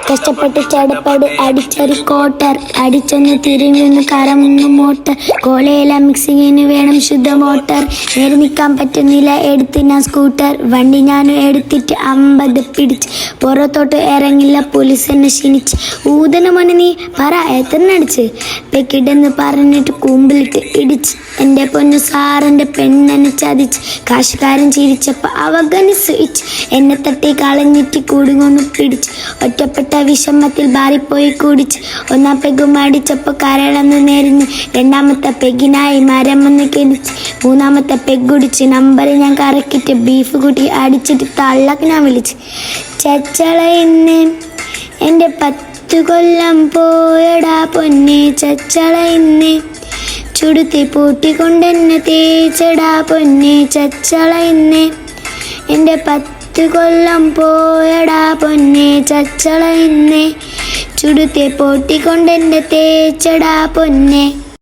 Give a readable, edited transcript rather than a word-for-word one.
കഷ്ടപ്പെട്ട് ചടപ്പാട് അടിച്ചൊരു കോട്ടർ അടിച്ചൊന്ന് തിരിഞ്ഞൊന്ന് കറങ്ങുന്നു മോട്ടർ കോളയില മിക്സിങ്ങിന് വേണം ശുദ്ധ മോട്ടർ നേരെ നിൽക്കാൻ പറ്റുന്നില്ല എടുത്ത് ഞാൻ സ്കൂട്ടർ വണ്ടി ഞാനും എടുത്തിട്ട് 50 പിടിച്ച് പുറത്തോട്ട് ഇറങ്ങില്ല പോലീസ് എന്നെ ക്ഷണിച്ച് ഊതന മണി നീ പറ എത്ര അടിച്ച് പെക്കിടെന്ന് പറഞ്ഞിട്ട് കൂമ്പിലിട്ട് ഇടിച്ച് എൻ്റെ പൊന്നു സാറിൻ്റെ പെണ്ണെന്നെ ചതിച്ച് കാശുകാരൻ ചിരിച്ചപ്പോൾ അവഗണിച്ച് എന്നെ തട്ടി കളഞ്ഞിട്ട് കൂടുകൊന്ന് പിടിച്ച് ഒറ്റപ്പെട്ട വിഷമത്തിൽ ബാറിപ്പോയി കുടിച്ച് ഒന്നാം പെഗും അടിച്ചപ്പോൾ കരളന്ന് നേരിഞ്ഞ് രണ്ടാമത്തെ പെഗിനായി മരമെന്ന് കെടിച്ച് മൂന്നാമത്തെ പെഗുടിച്ച് നമ്പർ ഞാൻ കറക്കിയിട്ട് ബീഫ് കൂട്ടി അടിച്ചിട്ട് തള്ളക്ക് ഞാൻ വിളിച്ച് ചച്ചള ഇന്ന് എൻ്റെ 10 കൊല്ലം പോയടാ പൊന്നെ ചച്ചള ഇന്ന് ചുടുത്തി പൂട്ടിക്കൊണ്ടെന്നെ തേച്ചടാ പൊന്നെ ചച്ചള ഇന്ന് എൻ്റെ 10 കൊല്ലം പോയടാ പൊന്നെ ചച്ചള ഇന്ന് ചുടുത്തി പൂട്ടിക്കൊണ്ടെന്നെ തേച്ചടാ പൊന്നെ.